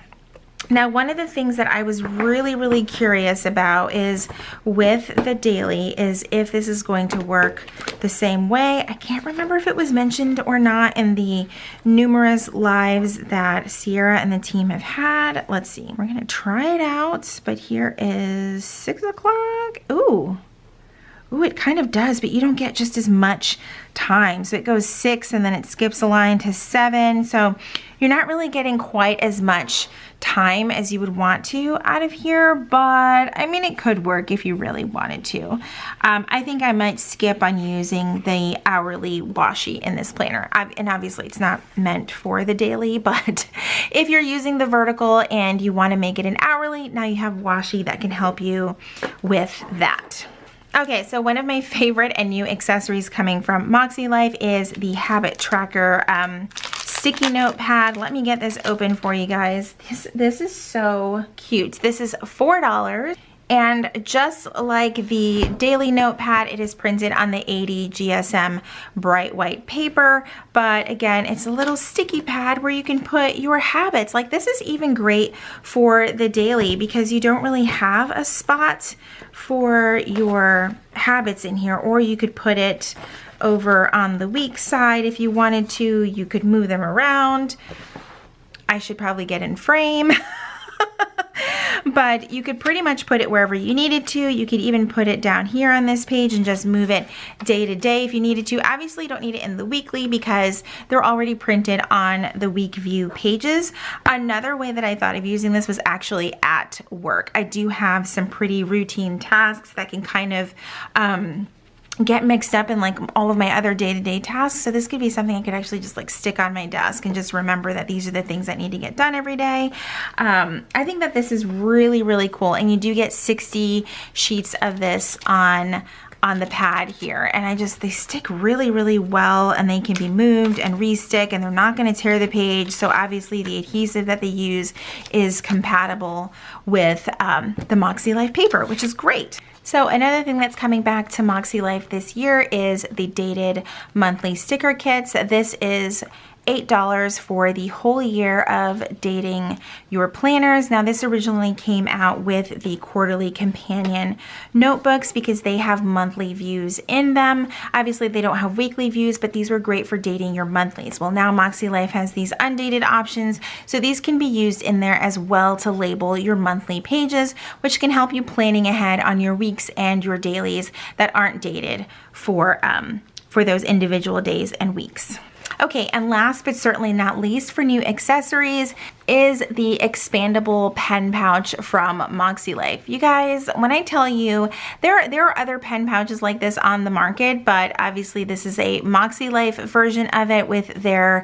Now, one of the things that I was really, really curious about is with the daily is if this is going to work the same way. I can't remember if it was mentioned or not in the numerous lives that Sierra and the team have had. Let's see. We're going to try it out, but here is 6 o'clock. Ooh, it kind of does, but you don't get just as much time. So it goes 6 and then it skips a line to 7. So you're not really getting quite as much time as you would want to out of here, but I mean, it could work if you really wanted to. I think I might skip on using the hourly washi in this planner. And obviously it's not meant for the daily, but if you're using the vertical and you want to make it an hourly, now you have washi that can help you with that. Okay, so one of my favorite and new accessories coming from MakseLife is the habit tracker sticky notepad. Let me get this open for you guys. This is so cute. This is $4. And just like the daily notepad, it is printed on the 80 GSM bright white paper. But again, it's a little sticky pad where you can put your habits. Like, this is even great for the daily because you don't really have a spot for your habits in here, or you could put it over on the week side if you wanted to. You could move them around. I should probably get in frame. But you could pretty much put it wherever you needed to. You could even put it down here on this page and just move it day to day if you needed to. Obviously, you don't need it in the weekly because they're already printed on the week view pages. Another way that I thought of using this was actually at work. I do have some pretty routine tasks that can kind of get mixed up in like all of my other day-to-day tasks. So this could be something I could actually just like stick on my desk and just remember that these are the things that need to get done every day. I think that this is really, really cool. And you do get 60 sheets of this on the pad here, and they stick really, really well, and they can be moved and re-stick, and they're not going to tear the page. So obviously the adhesive that they use is compatible with the MakseLife paper, which is great. So another thing that's coming back to MakseLife this year is the dated monthly sticker kits. This is $8 for the whole year of dating your planners. Now, this originally came out with the quarterly companion notebooks because they have monthly views in them. Obviously, they don't have weekly views, but these were great for dating your monthlies. Well, now MakseLife has these undated options, so these can be used in there as well to label your monthly pages, which can help you planning ahead on your weeks and your dailies that aren't dated for those individual days and weeks. Okay, and last but certainly not least for new accessories is the expandable pen pouch from MakseLife. You guys, when I tell you, there are other pen pouches like this on the market, but obviously this is a MakseLife version of it with their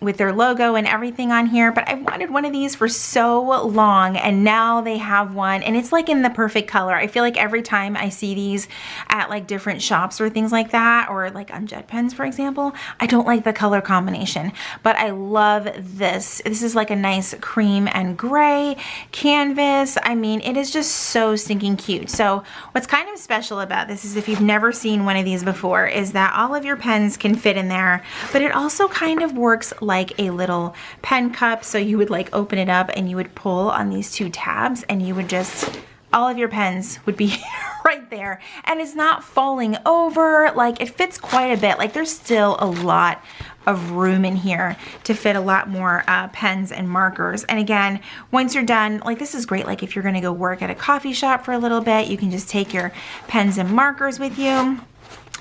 logo and everything on here. But I wanted one of these for so long, and now they have one, and it's like in the perfect color. I feel like every time I see these at like different shops or things like that, or like on Jet Pens, for example, I don't like the color combination, but I love this. This is like a nice cream and gray canvas. I mean, it is just so stinking cute. So what's kind of special about this is, if you've never seen one of these before, is that all of your pens can fit in there, but it also kind of works like a little pen cup. So you would like open it up and you would pull on these two tabs, and you would just, all of your pens would be right there, and it's not falling over. Like, it fits quite a bit. Like, there's still a lot of room in here to fit a lot more pens and markers. And again, once you're done, like, this is great. Like, if you're gonna go work at a coffee shop for a little bit, you can just take your pens and markers with you.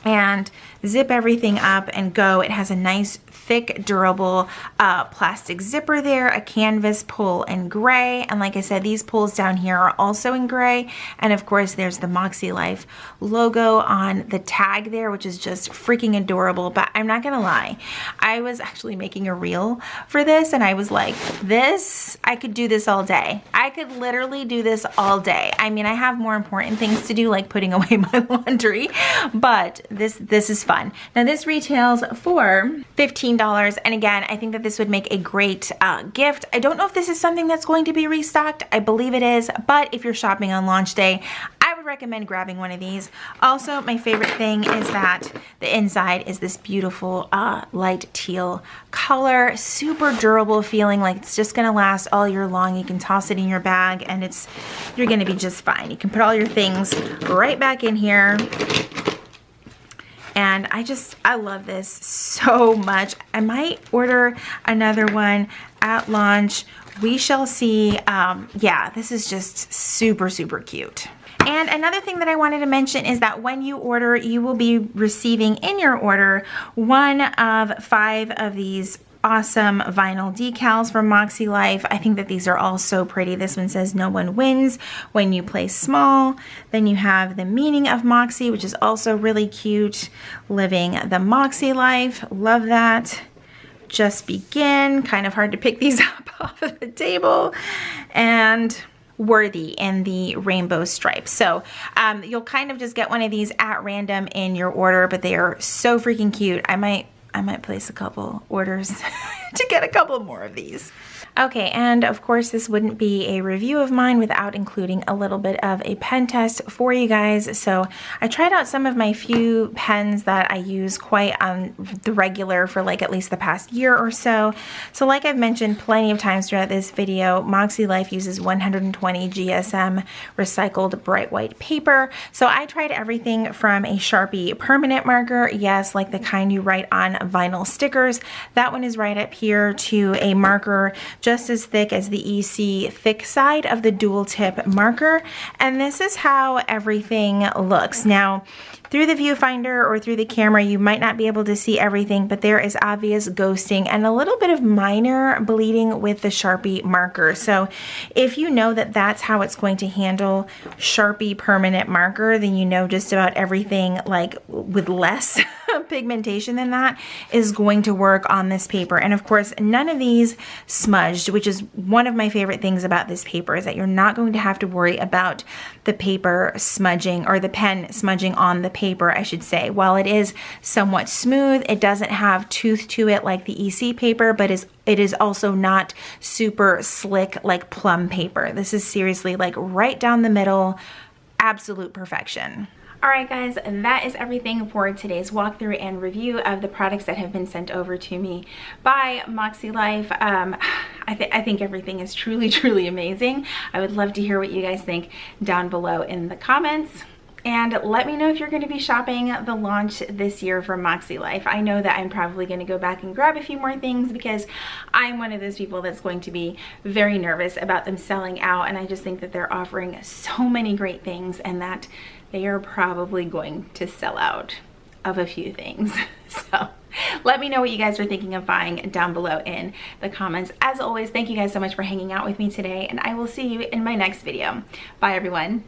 and zip everything up and go. It has a nice thick durable plastic zipper there, a canvas pull in gray, and like I said, these pulls down here are also in gray, and of course there's the MakseLife logo on the tag there, which is just freaking adorable. But I'm not gonna lie, I was actually making a reel for this and I was like, this, I could do this all day. I could literally do this all day. I mean, I have more important things to do, like putting away my laundry, but this is fun. Now this retails for $15, and again, I think that this would make a great gift. I don't know if this is something that's going to be restocked. I believe it is, but if you're shopping on launch day, I would recommend grabbing one of these. Also, my favorite thing is that the inside is this beautiful light teal color, super durable feeling, like it's just gonna last all year long. You can toss it in your bag and you're gonna be just fine. You can put all your things right back in here. And I love this so much. I might order another one at launch. We shall see. Yeah, this is just super, super cute. And another thing that I wanted to mention is that when you order, you will be receiving in your order one of 5 of these awesome vinyl decals from MakseLife. I think that these are all so pretty. This one says no one wins when you play small. Then you have the meaning of Moxie, which is also really cute. Living the MakseLife, love that. Just begin, kind of hard to pick these up off of the table. And worthy in the rainbow stripes. So you'll kind of just get one of these at random in your order, but they are so freaking cute. I might place a couple orders to get a couple more of these. Okay, and of course this wouldn't be a review of mine without including a little bit of a pen test for you guys. So I tried out some of my few pens that I use quite on the regular for like at least the past year or so. So like I've mentioned plenty of times throughout this video, MakseLife uses 120 GSM recycled bright white paper. So I tried everything from a Sharpie permanent marker, yes, like the kind you write on vinyl stickers. That one is right up here, to a marker just as thick as the EC thick side of the dual tip marker. And this is how everything looks. Now, through the viewfinder or through the camera, you might not be able to see everything, but there is obvious ghosting and a little bit of minor bleeding with the Sharpie marker. So if you know that that's how it's going to handle Sharpie permanent marker, then you know just about everything, like with less pigmentation than that, is going to work on this paper. And of course, none of these smudged, which is one of my favorite things about this paper, is that you're not going to have to worry about the paper smudging, or the pen smudging on the paper, I should say. While it is somewhat smooth, it doesn't have tooth to it like the EC paper, but it is also not super slick like plum paper. This is seriously like right down the middle, absolute perfection. Alright guys, that is everything for today's walkthrough and review of the products that have been sent over to me by MakseLife. I think everything is truly, truly amazing. I would love to hear what you guys think down below in the comments. And let me know if you're going to be shopping the launch this year for MakseLife. I know that I'm probably going to go back and grab a few more things because I'm one of those people that's going to be very nervous about them selling out. And I just think that they're offering so many great things and that they are probably going to sell out of a few things. So let me know what you guys are thinking of buying down below in the comments. As always, thank you guys so much for hanging out with me today, and I will see you in my next video. Bye everyone.